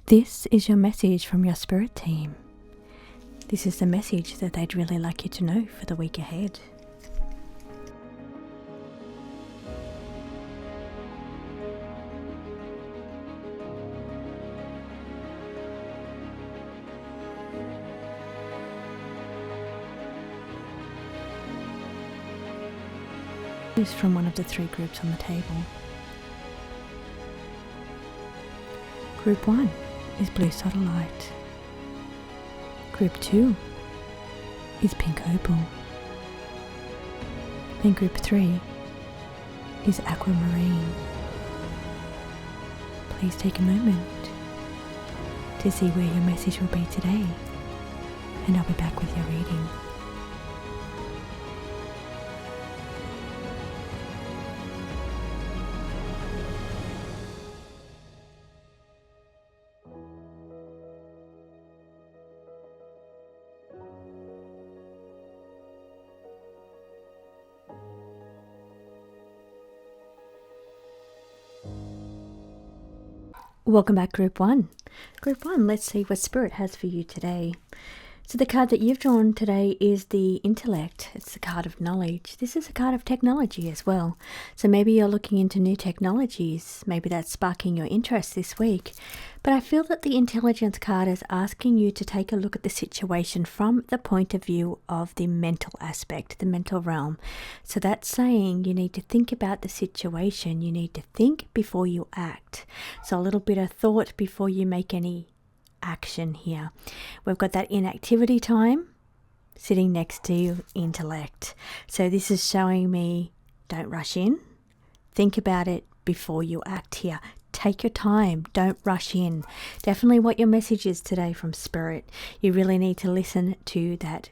This is your message from your spirit team. This is the message that they'd really like you to know for the week ahead. Is from one of the three groups on the table. Group 1 is blue sodalite. Group 2 is pink opal. Then group 3 is aquamarine. Please take a moment to see where your message will be today, and I'll be back with your reading. Welcome back, Group 1. Group 1, let's see what Spirit has for you today. So the card that you've drawn today is the intellect. It's the card of knowledge. This is a card of technology as well. So maybe you're looking into new technologies. Maybe that's sparking your interest this week. But I feel that the intelligence card is asking you to take a look at the situation from the point of view of the mental aspect, the mental realm. So that's saying you need to think about the situation. You need to think before you act. So a little bit of thought before you make any action here. We've got that inactivity time sitting next to intellect. So this is showing me don't rush in. Think about it before you act here. Take your time. Don't rush in. Definitely what your message is today from Spirit. You really need to listen to that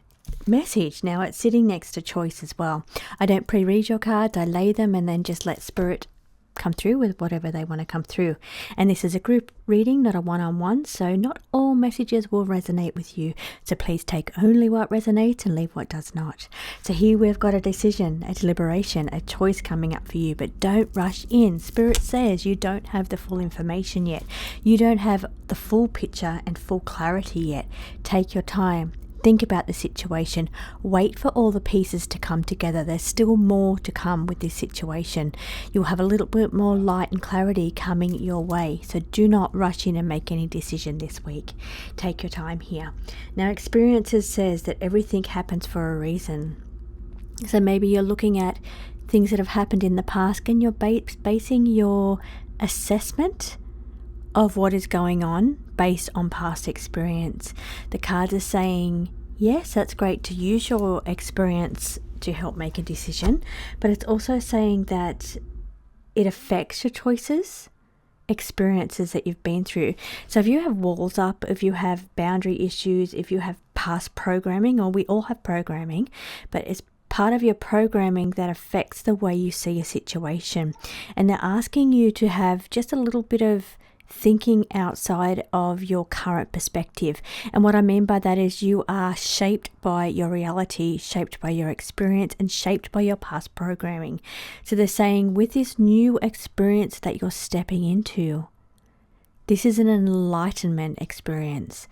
message. Now it's sitting next to choice as well. I don't pre-read your cards. I lay them and then just let Spirit come through with whatever they want to come through. And this is a group reading, not a one-on-one, so not all messages will resonate with you. So please take only what resonates and leave what does not. So here we've got a decision, a deliberation, a choice coming up for you, but don't rush in. Spirit says you don't have the full information yet. You don't have the full picture and full clarity yet. Take your time. Think about the situation. Wait for all the pieces to come together. There's still more to come with this situation. You'll have a little bit more light and clarity coming your way. So do not rush in and make any decision this week. Take your time here. Now, Experiences says that everything happens for a reason. So maybe you're looking at things that have happened in the past and you're basing your assessment of what is going on based on past experience. The cards are saying, yes, that's great to use your experience to help make a decision, but it's also saying that it affects your choices, experiences that you've been through. So if you have walls up, if you have boundary issues, if you have past programming, or we all have programming, but it's part of your programming that affects the way you see a situation. And they're asking you to have just a little bit of thinking outside of your current perspective. And what I mean by that is you are shaped by your reality, shaped by your experience, and shaped by your past programming. So they're saying with this new experience that you're stepping into, this is an enlightenment experience.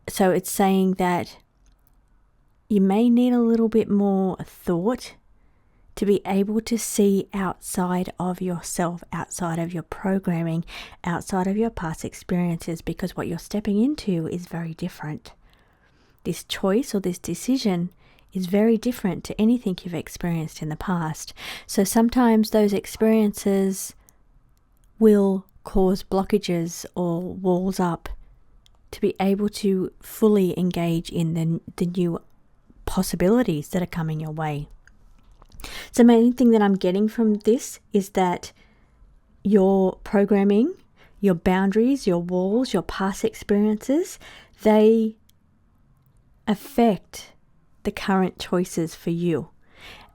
So it's saying that you may need a little bit more thought to be able to see outside of yourself, outside of your programming, outside of your past experiences, because what you're stepping into is very different. This choice or this decision is very different to anything you've experienced in the past. So sometimes those experiences will cause blockages or walls up to be able to fully engage in the new possibilities that are coming your way. So the main thing that I'm getting from this is that your programming, your boundaries, your walls, your past experiences, they affect the current choices for you.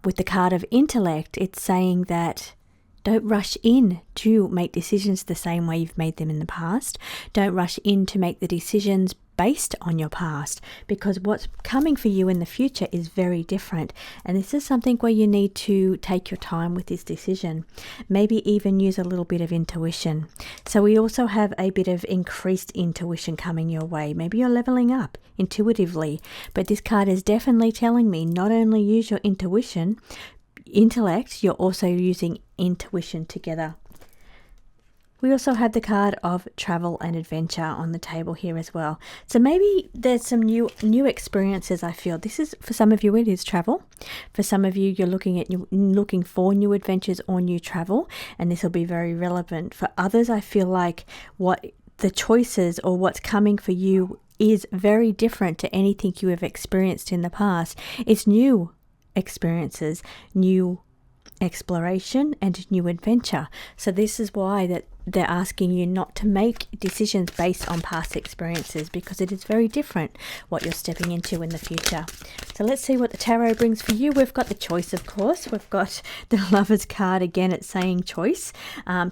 With the card of intellect, it's saying that don't rush in to make decisions the same way you've made them in the past. Don't rush in to make the decisions based on your past, because what's coming for you in the future is very different. And this is something where you need to take your time with this decision, maybe even use a little bit of intuition. So we also have a bit of increased intuition coming your way. Maybe you're leveling up intuitively, but this card is definitely telling me not only use your intellect, you're also using intuition together. We also have the card of travel and adventure on the table here as well. So maybe there's some new experiences. I feel this is, for some of you, it is travel. For some of you, you're looking for new adventures or new travel, and this will be very relevant. For others, I feel like what the choices or what's coming for you is very different to anything you have experienced in the past. It's new experiences, new exploration, and new adventure. So this is why that they're asking you not to make decisions based on past experiences, because it is very different what you're stepping into in the future. So let's see what the tarot brings for you. We've got the choice, of course. We've got the Lover's card again. It's saying choice.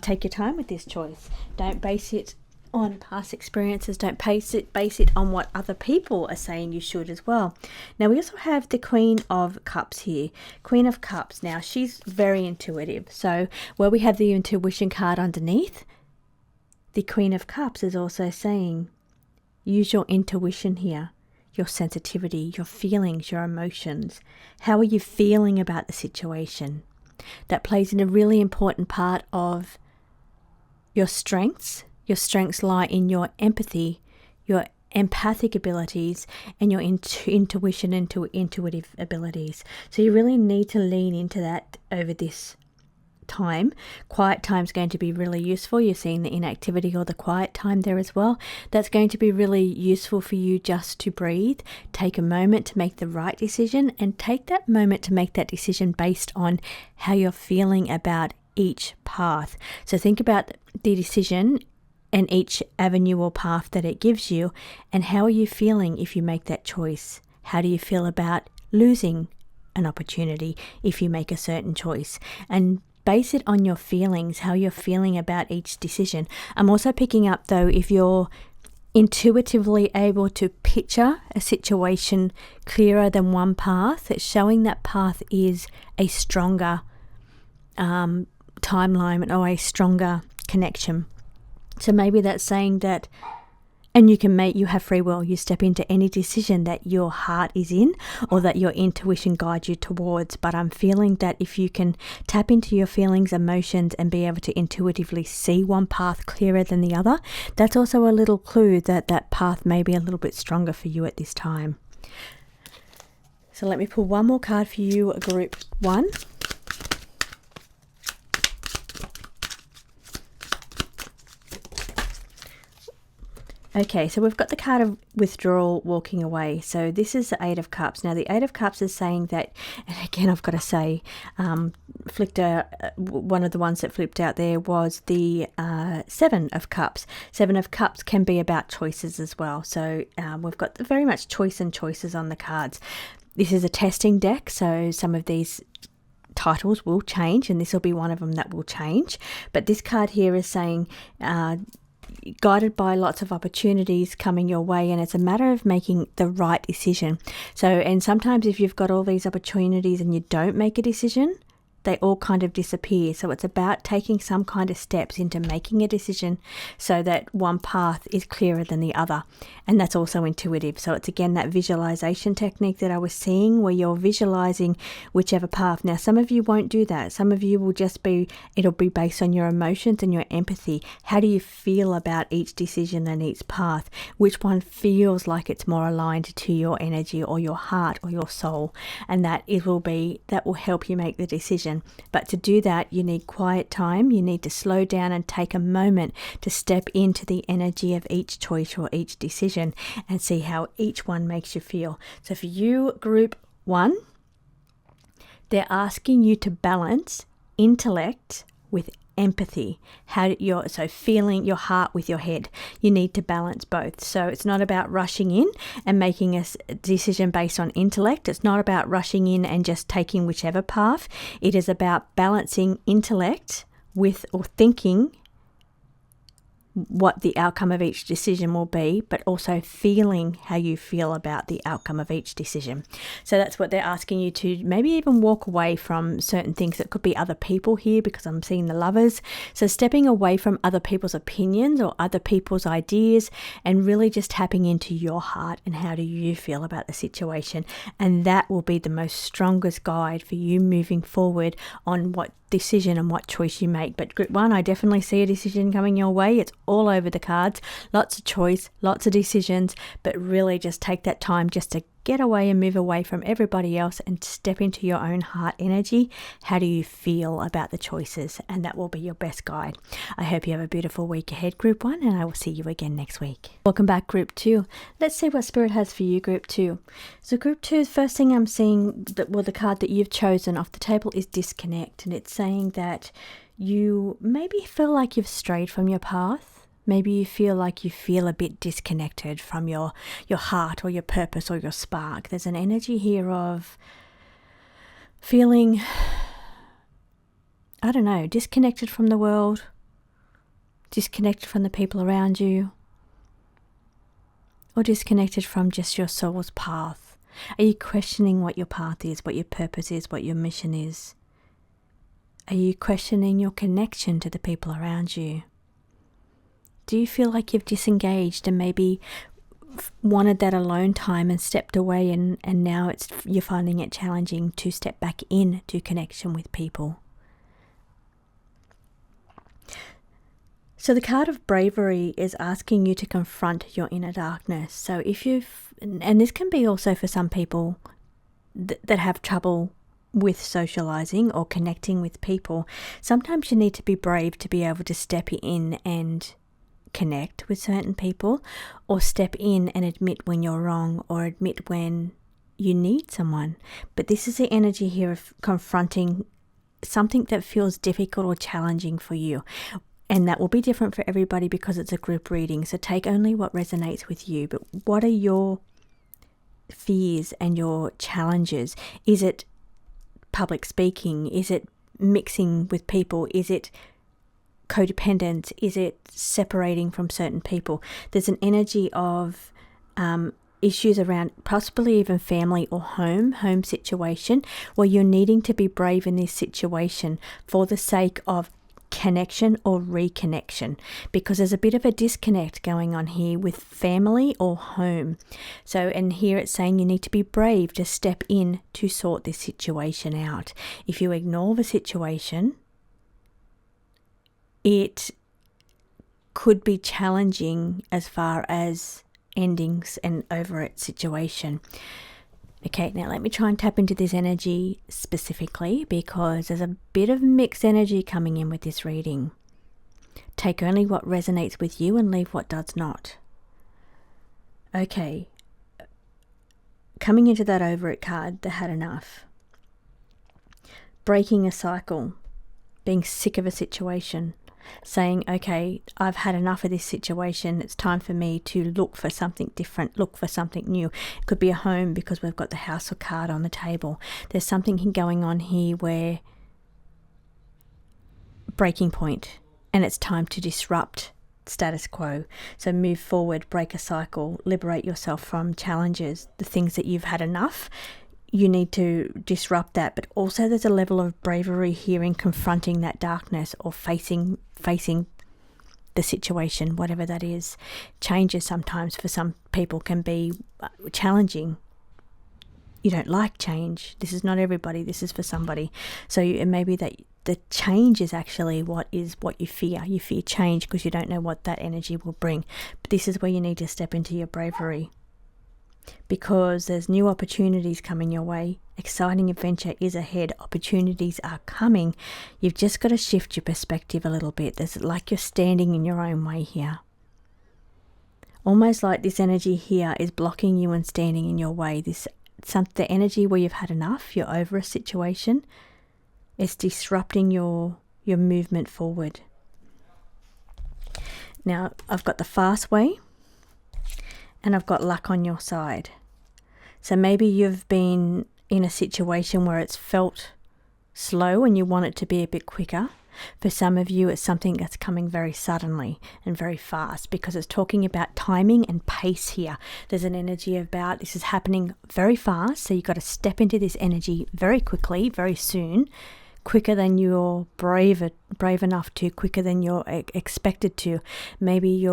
Take your time with this choice. Don't base it on past experiences. Don't base it on what other people are saying you should as well. Now we also have the Queen of Cups here. Queen of Cups. Now she's very intuitive. So where we have the intuition card underneath, the Queen of Cups is also saying use your intuition here, your sensitivity, your feelings, your emotions. How are you feeling about the situation? That plays in a really important part of your strengths. Your strengths lie in your empathy, your empathic abilities, and your intuition and intuitive abilities. So you really need to lean into that over this time. Quiet time is going to be really useful. You're seeing the inactivity or the quiet time there as well. That's going to be really useful for you just to breathe, take a moment to make the right decision, and take that moment to make that decision based on how you're feeling about each path. So think about the decision and each avenue or path that it gives you, and how are you feeling if you make that choice? How do you feel about losing an opportunity if you make a certain choice? And base it on your feelings, how you're feeling about each decision. I'm also picking up though, if you're intuitively able to picture a situation clearer than one path, it's showing that path is a stronger timeline or a stronger connection. So maybe that's saying that, and you have free will. You step into any decision that your heart is in or that your intuition guides you towards. But I'm feeling that if you can tap into your feelings, emotions, and be able to intuitively see one path clearer than the other, that's also a little clue that that path may be a little bit stronger for you at this time. So let me pull one more card for you, group 1. Okay, so we've got the card of withdrawal, walking away. So this is the Eight of Cups. Now the Eight of Cups is saying that, and again I've got to say, one of the ones that flipped out there was the Seven of Cups. Seven of Cups can be about choices as well. So we've got very much choice and choices on the cards. This is a testing deck, so some of these titles will change, and this will be one of them that will change. But this card here is saying guided by lots of opportunities coming your way, and it's a matter of making the right decision. So, and sometimes if you've got all these opportunities and you don't make a decision, they all kind of disappear. So it's about taking some kind of steps into making a decision so that one path is clearer than the other. And that's also intuitive. So it's again that visualization technique that I was seeing, where you're visualizing whichever path. Now, some of you won't do that. Some of you will just it'll be based on your emotions and your empathy. How do you feel about each decision and each path? Which one feels like it's more aligned to your energy or your heart or your soul? And that will help you make the decision. But to do that, you need quiet time. You need to slow down and take a moment to step into the energy of each choice or each decision and see how each one makes you feel. So for you, group 1, they're asking you to balance intellect with empathy. So feeling your heart with your head. You need to balance both. So it's not about rushing in and making a decision based on intellect. It's not about rushing in and just taking whichever path. It is about balancing intellect with, or thinking what the outcome of each decision will be, but also feeling how you feel about the outcome of each decision. So that's what they're asking you to maybe even walk away from certain things. That could be other people here, because I'm seeing the Lovers. So stepping away from other people's opinions or other people's ideas and really just tapping into your heart and how do you feel about the situation. And that will be the most strongest guide for you moving forward on what decision and what choice you make. But group 1, I definitely see a decision coming your way. It's all over the cards, lots of choice, lots of decisions, but really just take that time just to get away and move away from everybody else and step into your own heart energy. How do you feel about the choices? And that will be your best guide. I hope you have a beautiful week ahead, group 1, and I will see you again next week. Welcome back, group 2. Let's see what Spirit has for you, group 2. So group 2, first thing I'm seeing, the card that you've chosen off the table is disconnect, and it's saying that you maybe feel like you've strayed from your path. Maybe you feel like you feel a bit disconnected from your heart or your purpose or your spark. There's an energy here of feeling, I don't know, disconnected from the world, disconnected from the people around you, or disconnected from just your soul's path. Are you questioning what your path is, what your purpose is, what your mission is? Are you questioning your connection to the people around you? Do you feel like you've disengaged and maybe wanted that alone time and stepped away, and now you're finding it challenging to step back into connection with people? So the card of bravery is asking you to confront your inner darkness. So if and this can be also for some people that have trouble with socializing or connecting with people, sometimes you need to be brave to be able to step in and connect with certain people, or step in and admit when you're wrong, or admit when you need someone. But this is the energy here of confronting something that feels difficult or challenging for you. And that will be different for everybody because it's a group reading. So take only what resonates with you. But what are your fears and your challenges? Is it public speaking? Is it mixing with people? Is it codependence? Is it separating from certain people? There's an energy of issues around possibly even family or home situation, where you're needing to be brave in this situation for the sake of connection or reconnection, because there's a bit of a disconnect going on here with family or home. So, and here it's saying you need to be brave to step in to sort this situation out. If you ignore the situation, it could be challenging as far as endings and over it situation. Okay, now let me try and tap into this energy specifically, because there's a bit of mixed energy coming in with this reading. Take only what resonates with you and leave what does not. Okay, coming into that over it card, the had enough. Breaking a cycle, being sick of a situation. Saying, okay, I've had enough of this situation. It's time for me to look for something different, look for something new. It could be a home, because we've got the house or card on the table. There's something going on here where breaking point, and it's time to disrupt status quo. So move forward, break a cycle, liberate yourself from challenges, the things that you've had enough. You need to disrupt that, but also there's a level of bravery here in confronting that darkness, or facing the situation, whatever that is. Changes sometimes for some people can be challenging. You don't like change. This is not everybody. This is for somebody. So it may be that the change is actually what you fear. You fear change because you don't know what that energy will bring. But this is where you need to step into your bravery, because there's new opportunities coming your way. Exciting adventure is ahead. Opportunities are coming. You've just got to shift your perspective a little bit. There's like you're standing in your own way here. Almost like this energy here is blocking you and standing in your way. The energy where you've had enough, you're over a situation. It's disrupting your movement forward. Now, I've got the fast way, and I've got luck on your side. So maybe you've been in a situation where it's felt slow and you want it to be a bit quicker. For some of you, it's something that's coming very suddenly and very fast, because it's talking about timing and pace here. There's an energy about this is happening very fast, so you've got to step into this energy very quickly, very soon, quicker than you're brave enough to, quicker than you're expected to. Maybe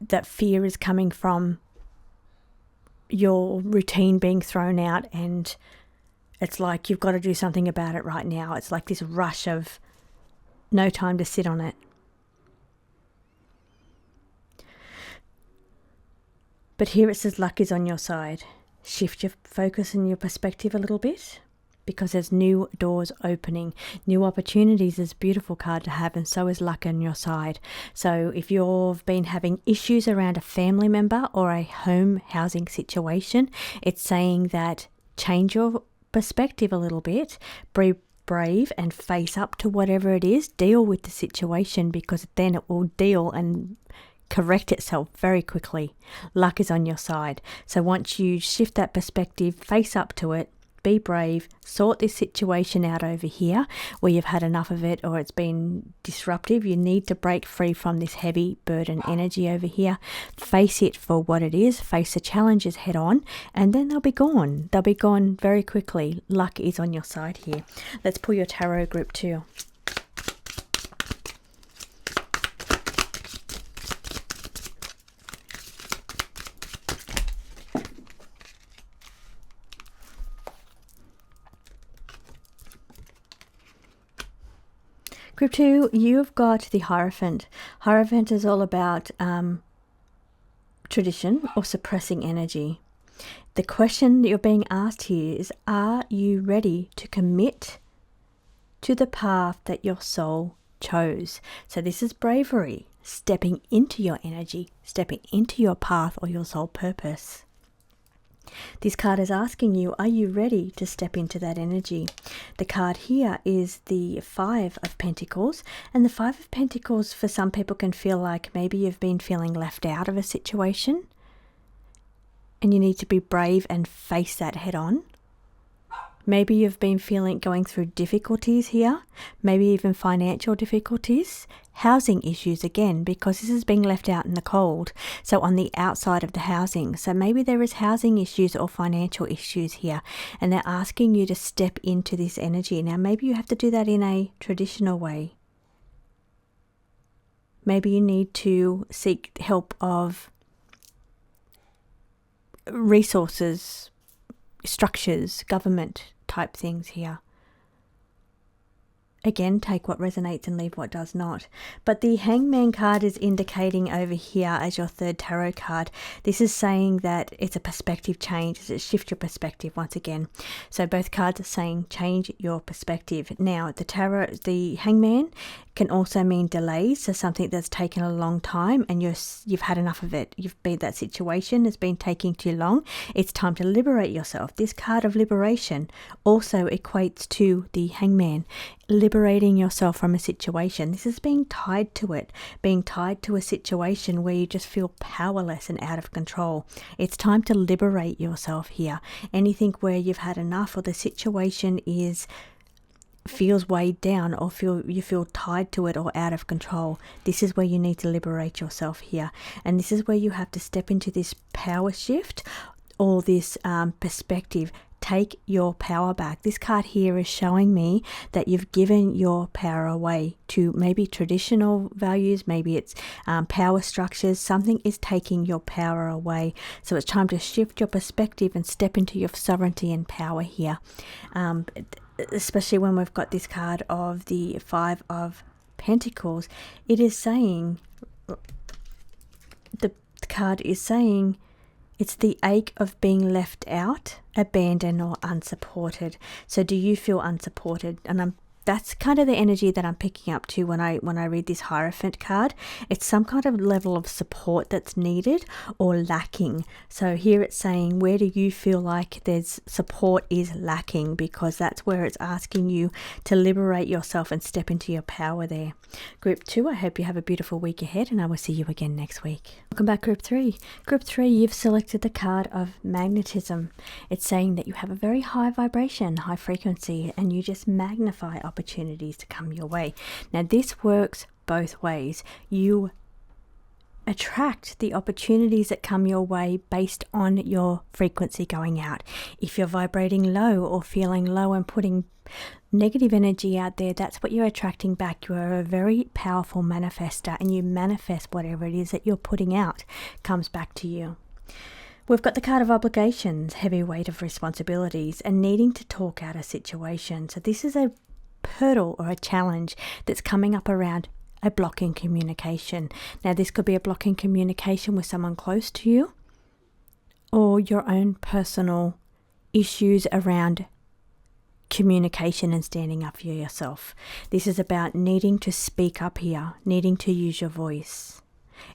that fear is coming from your routine being thrown out, and it's like you've got to do something about it right now. It's like this rush of no time to sit on it. But here it says luck is on your side. Shift your focus and your perspective a little bit, because there's new doors opening, new opportunities. Is a beautiful card to have, and so is luck on your side. So if you've been having issues around a family member or a home housing situation, it's saying that change your perspective a little bit, be brave and face up to whatever it is, deal with the situation, because then it will deal and correct itself very quickly. Luck is on your side. So once you shift that perspective, face up to it, be brave, sort this situation out over here where you've had enough of it or it's been disruptive. You need to break free from this heavy burden energy over here. Face it for what it is, face the challenges head on, and then they'll be gone. They'll be gone very quickly. Luck is on your side here. Let's pull your tarot group too. Group 2, you've got the Hierophant. Hierophant is all about tradition or suppressing energy. The question that you're being asked here is, are you ready to commit to the path that your soul chose? So this is bravery, stepping into your energy, stepping into your path or your soul purpose. This card is asking you, are you ready to step into that energy? The card here is the Five of Pentacles, and the Five of Pentacles for some people can feel like maybe you've been feeling left out of a situation and you need to be brave and face that head on. Maybe you've been going through difficulties here, maybe even financial difficulties, housing issues again, because this is being left out in the cold. So on the outside of the housing. So maybe there is housing issues or financial issues here, and they're asking you to step into this energy. Now, maybe you have to do that in a traditional way. Maybe you need to seek help of resources, structures, government type things here. Again, take what resonates and leave what does not. But the Hangman card is indicating over here as your third tarot card. This is saying that it's a perspective change. It's shift your perspective once again. So both cards are saying change your perspective. Now, the Hangman can also mean delays. So something that's taken a long time and you've had enough of it. That situation has been taking too long. It's time to liberate yourself. This card of liberation also equates to the Hangman. Liberating yourself from a situation. This is being tied to it, being tied to a situation where you just feel powerless and out of control. It's time to liberate yourself here. Anything where you've had enough or the situation feels weighed down or you feel tied to it or out of control. This is where you need to liberate yourself here. And this is where you have to step into this power shift or this perspective. Take your power back. This card here is showing me that you've given your power away to maybe traditional values, maybe it's power structures. Something is taking your power away. So it's time to shift your perspective and step into your sovereignty and power here. Especially when we've got this card of the Five of Pentacles. It is saying, the card is saying, it's the ache of being left out, abandoned or unsupported. So do you feel unsupported? And that's kind of the energy that I'm picking up to when I read this Hierophant card. It's some kind of level of support that's needed or lacking. So here it's saying, where do you feel like there's support is lacking? Because that's where it's asking you to liberate yourself and step into your power there. Group 2, I hope you have a beautiful week ahead, and I will see you again next week. Welcome back, Group 3. Group 3, you've selected the card of magnetism. It's saying that you have a very high vibration, high frequency, and you just magnify opportunities. opportunities to come your way. Now, this works both ways. You attract the opportunities that come your way based on your frequency going out. If you're vibrating low or feeling low and putting negative energy out there, that's what you're attracting back. You are a very powerful manifester, and you manifest whatever it is that you're putting out comes back to you. We've got the card of obligations, heavy weight of responsibilities, and needing to talk out a situation. So this is a hurdle or a challenge that's coming up around a block in communication. Now, this could be a block in communication with someone close to you, or your own personal issues around communication and standing up for yourself. This is about needing to speak up here, needing to use your voice.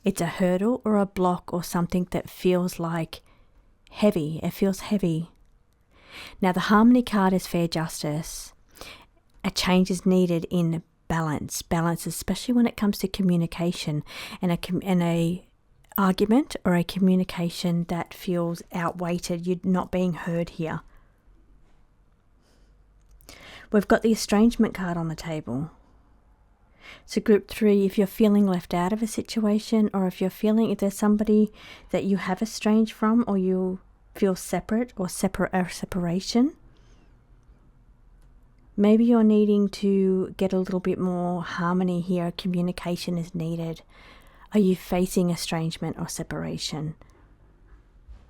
It's a hurdle or a block or something that feels like heavy. It feels heavy. Now, the harmony card is fair justice. A change is needed in balance, especially when it comes to communication and a argument or a communication that feels outweighted. You're not being heard here. We've got the estrangement card on the table. So group 3, if you're feeling left out of a situation, or if there's somebody that you have estranged from, or you feel separate or separation, maybe you're needing to get a little bit more harmony here. Communication is needed. Are you facing estrangement or separation?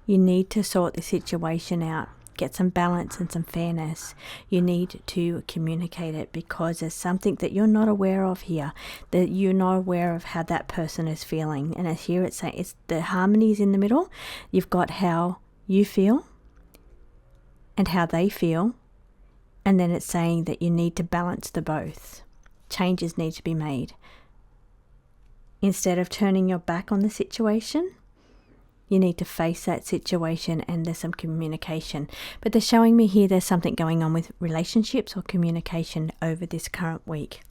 You need to sort the situation out. Get some balance and some fairness. You need to communicate it, because there's something that you're not aware of here, that you're not aware of how that person is feeling. And as here it's saying, it's the harmonies in the middle. You've got how you feel and how they feel. And then it's saying that you need to balance the both. Changes need to be made. Instead of turning your back on the situation, you need to face that situation, and there's some communication. But they're showing me here there's something going on with relationships or communication over this current week.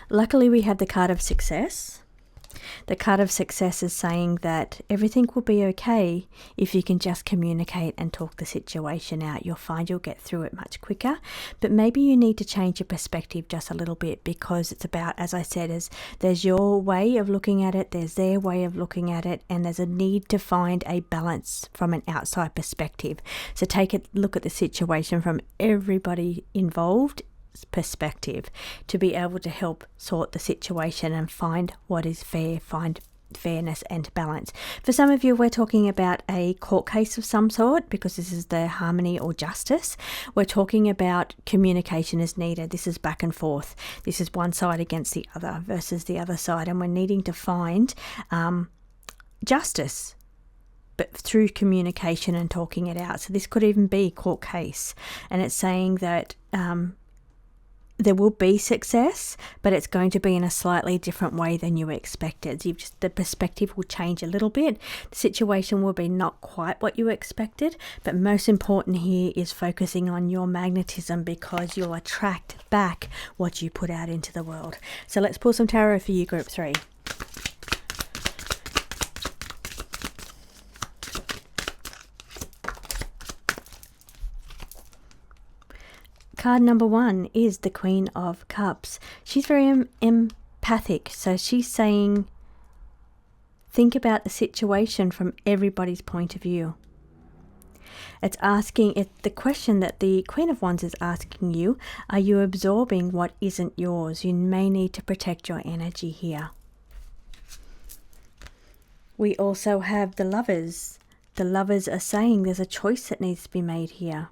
Luckily, we have the card of success. The card of success is saying that everything will be okay if you can just communicate and talk the situation out. You'll find you'll get through it much quicker. But maybe you need to change your perspective just a little bit, because it's about, as I said, there's your way of looking at it, there's their way of looking at it, and there's a need to find a balance from an outside perspective. So take a look at the situation from everybody involved perspective to be able to help sort the situation and find what is fair, find fairness and balance. For some of you, we're talking about a court case of some sort, because this is the harmony or justice. We're talking about communication is needed. This is back and forth. This is one side against the other versus the other side, and we're needing to find justice, but through communication and talking it out. So this could even be a court case, and it's saying that there will be success, but it's going to be in a slightly different way than you expected. The perspective will change a little bit. The situation will be not quite what you expected, but most important here is focusing on your magnetism, because you'll attract back what you put out into the world. So let's pull some tarot for you, group 3. Card number 1 is the Queen of Cups. She's very empathic. So she's saying, think about the situation from everybody's point of view. It's asking, the question that the Queen of Wands is asking you, are you absorbing what isn't yours? You may need to protect your energy here. We also have the Lovers. The Lovers are saying there's a choice that needs to be made here.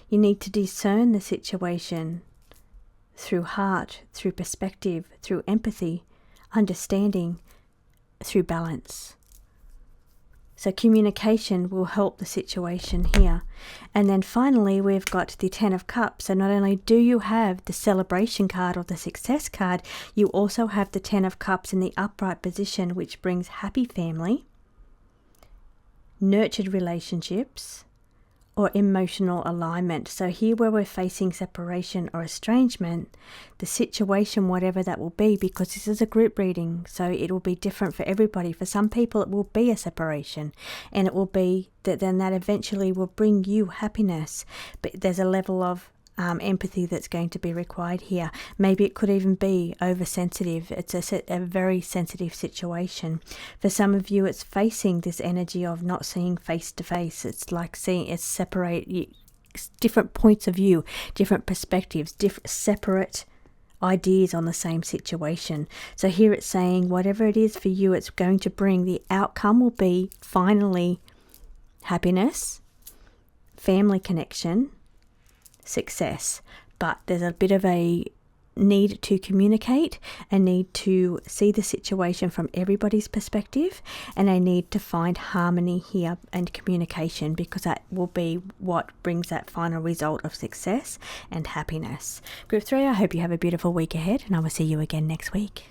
You need to discern the situation through heart, through perspective, through empathy, understanding, through balance. So communication will help the situation here. And then finally, we've got the 10 of Cups. So not only do you have the celebration card or the success card, you also have the 10 of Cups in the upright position, which brings happy family, nurtured relationships, or emotional alignment. So here where we're facing separation or estrangement, the situation, whatever that will be, because this is a group reading, so it will be different for everybody. For some people it will be a separation, and it will be that then that eventually will bring you happiness, but there's a level of empathy that's going to be required here. Maybe it could even be oversensitive. It's a very sensitive situation. For some of you, it's facing this energy of not seeing face to face. It's like it's separate, different points of view, different perspectives, separate ideas on the same situation. So here it's saying whatever it is for you, it's going to bring, the outcome will be finally happiness, family connection, success. But there's a bit of a need to communicate, a need to see the situation from everybody's perspective, and a need to find harmony here and communication, because that will be what brings that final result of success and happiness. Group 3, I hope you have a beautiful week ahead, and I will see you again next week.